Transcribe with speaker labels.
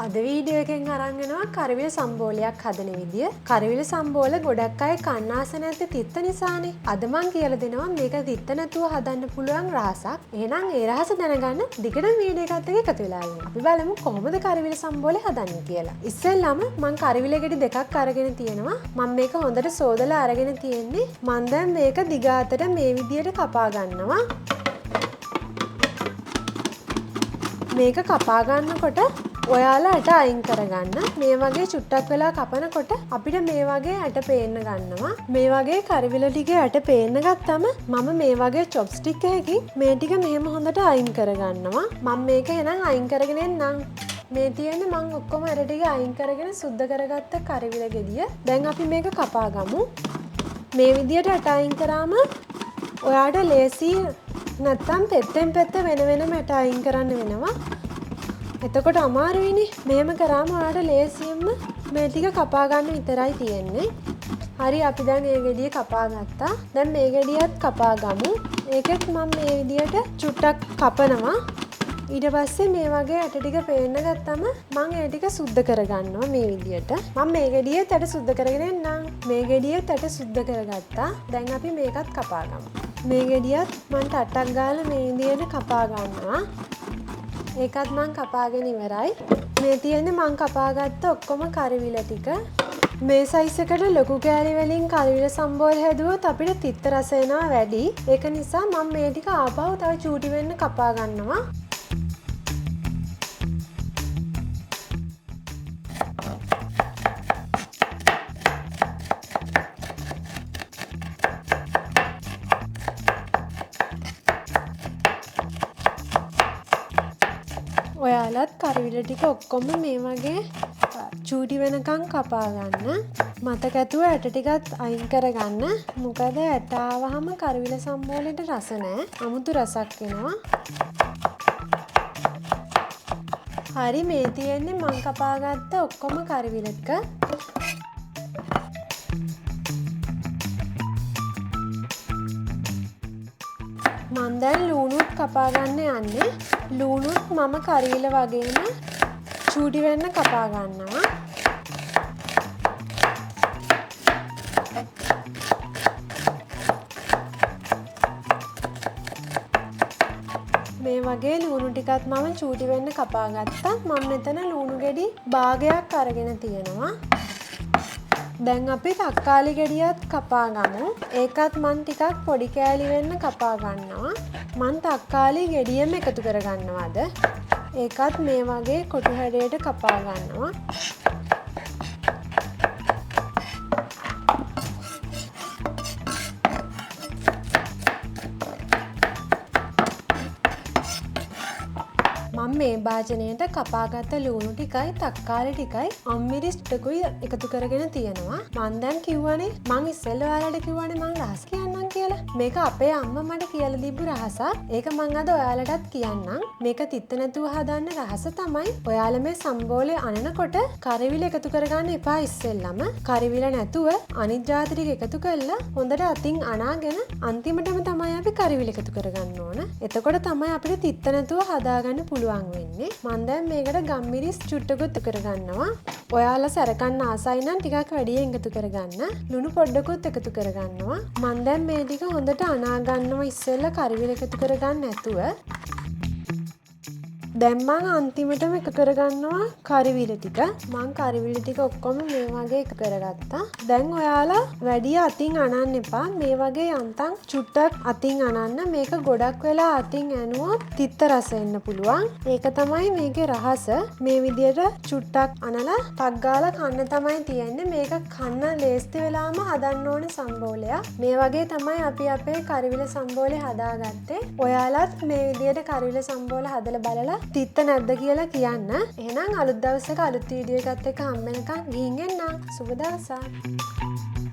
Speaker 1: අද වීඩියෝ එකෙන් අරන් එනවා කරවිල සම්බෝලයක් හදන විදිය. කරවිල සම්බෝල ගොඩක් අය කන්න ආස නැති තිත්ත නිසානේ. අද මං කියලා දෙනවා මේක තිත්ත නැතුව හදන්න පුළුවන් රහසක්. එහෙනම් ඒ රහස දැනගන්න දිගටම වීඩියෝ එකත් එක්ක එකතු වෙලා ඉන්න. අපි බලමු කොහොමද කරවිල සම්බෝලේ හදන්නේ කියලා. ඉස්සෙල්ලාම මං කරවිල ගෙඩි දෙකක් අරගෙන තියෙනවා. මම මේක හොඳට සෝදලා අරගෙන තියෙන්නේ. මං දැන් මේක දිගාතට මේ විදියට කපා ගන්නවා. මේක කපා ගන්නකොට ඔයාලා ඇට අයින් කරගන්න. මේ වගේ චුට්ටක් වෙලා කපනකොට අපිට මේ වගේ ඇට පේන්න ගන්නවා. මේ වගේ කරවිල ටික ඇට පේන්න ගත්තම මම මේ වගේ චොප් ස්ටික් එකකින් මේ ටික මෙහෙම හොඳට අයින් කරගන්නවා. මම මේක එහෙනම් අයින් කරගෙන එන්නම්. මේ තියෙන්නේ මම ඔක්කොම ඇට ටික අයින් කරගෙන සුද්ධ කරගත්ත කරවිල ගෙඩිය. දැන් අපි මේක කපා ගමු. මේ විදියට ඇට අයින් කරාම ඔයාට ලේසි නැත්තම් පෙත්තෙන් පෙත්ත වෙන වෙනම ඇට අයින් කරන්න වෙනවා. එතකොට අමාරුයිනේ. මෙහෙම කරාම ඔයාලට ලේසියෙන්ම මේ ටික කපා ගන්න විතරයි තියෙන්නේ. හරි අපි දැන් මේ ගෙඩිය කපා ගත්තා. දැන් මේ ගෙඩියත් කපා ගමු. ඒකෙත් මම මේ විදියට චුට්ටක් කපනවා. ඊට පස්සේ මේ වගේ ඇට ටික පේන්න ගත්තම මම ඒ ටික සුද්ධ කරගන්නවා මේ විදියට. මම මේ ගෙඩියෙත් ඇට සුද්ධ කරගෙන එන්නම්. මේ ගෙඩියෙත් ඇට සුද්ධ කරගත්තා. දැන් අපි මේකත් කපා ගමු. මේ ගෙඩියත් මම ටට්ටක් ගාලා මේ විදියට කපා ගන්නවා. ඒකත් මං කපාගෙන ඉවරයි. මේ තියෙන්නේ මං කපාගත්ත ඔක්කොම කරවිල ටික. මේ සයිස් එකට ලොකු කෑලි වලින් කරවිල සම්බෝල හැදුවොත් අපිට තිත්ත රස එනවා වැඩි. ඒක නිසා මම මේ ටික ආපහු තව චූටි වෙන්න කපා ගන්නවා. ඔයාලත් කරවිල ටික ඔක්කොම මේ වගේ චූටි වෙනකන් කපා ගන්න. මතක ඇතුව ඇට ටිකත් අයින් කරගන්න. මොකද ඇට ආවහම කරවිල සම්බෝලෙට රස නැහැ. අමුතු රසක් එනවා. හරි මේ තියෙන්නේ මං කපාගත්ත ඔක්කොම කරවිල ටික. මං දැන් ලූණුත් කපා ගන්න යන්නේ. ලූණුත් මම කරවිල වගේම චූටි වෙන්න කපා ගන්නවා. මේ වගේ ලූණු ටිකත් මම චූටි වෙන්න කපා ගත්තා. මම මෙතන ලූණු ගෙඩි භාගයක් අරගෙන තියෙනවා. දැන් අපි තක්කාලි ගෙඩියත් කපා ගමු. ඒකත් මම ටිකක් පොඩි කෑලි වෙන්න කපා ගන්නවා. මම තක්කාලි ගෙඩියම එකතු කර ගන්නවාද. ඒකත් මේ වගේ කොටු හැඩයට කපා ගන්නවා. මම මේ භාජනයට කපාගත්ත ලූණු ටිකයි තක්කාලි ටිකයි අම්මිරිස් ටිකකුයි එකතු කරගෙන තියෙනවා. මම දැන් කිව්වනේ මං ඉස්සෙල්ලා ඔයාලට කිව්වනේ මං රහස් කියන්නම් කියලා. මේක අපේ අම්මා මට කියලා දීපු රහසක්. ඒක මං අද ඔයාලටත් කියන්නම්. මේක තිත්ත නැතුව හදන්න රහස තමයි ඔයාලා මේ සම්බෝලේ අනනකොට කරවිල එකතු කරගන්න එපා ඉස්සෙල්ලම. කරවිල නැතුව අනිත් ජාති ටික එකතු කරලා හොඳට අතින් අනාගෙන අන්තිමටම තමයි අපි කරවිල එකතු කරගන්න ඕන. එතකොට තමයි අපිට තිත්ත නැතුව හදාගන්න පුළුවන් වෙන්නේ. මම දැන් මේකට ගම්මිරිස් චුට්ටකුත් එකතු කරගන්නවා. ඔයාලා සැරකන්න ආසයි නම් ටිකක් වැඩියෙන් එකතු කරගන්න. ලුණු පොඩ්ඩකුත් එකතු කරගන්නවා. මම දැන් මේ ටික හොඳට අනා ගන්නවා ඉස්සෙල්ලා කරවිල එකතු කරගන්න නැතුව. දැන් මම අන්තිමටම එකතු කරගන්නවා කරවිල ටික. මම කරවිල ටික ඔක්කොම මේ වගේ එකතු කරගත්තා. දැන් ඔයාලා වැඩි අතින් අනන්න එපා. මේ වගේ යන්තම් චුට්ටක් අතින් අනන්න. මේක ගොඩක් වෙලා අතින් ඇනුවොත් තිත්ත රස එන්න පුළුවන්. ඒක තමයි මේකේ රහස. මේ විදියට චුට්ටක් අනලා ටක් ගාලා කන්න තමයි තියෙන්නේ. මේක කන්න ලේස්ති වෙලාම හදන්න ඕනේ සම්බෝලයක්. මේ වගේ තමයි අපි අපේ කරවිල සම්බෝලේ හදාගත්තේ. ඔයාලත් මේ විදියට කරවිල සම්බෝල හදලා බලලා තිත්ත නැද්ද කියලා කියන්න. එහෙනම් අලුත් දවසක අලුත් වීඩියෝ එකත් එක්ක හම්බ වෙනකන් ගිහින් එන්න. සුබ දවසක්.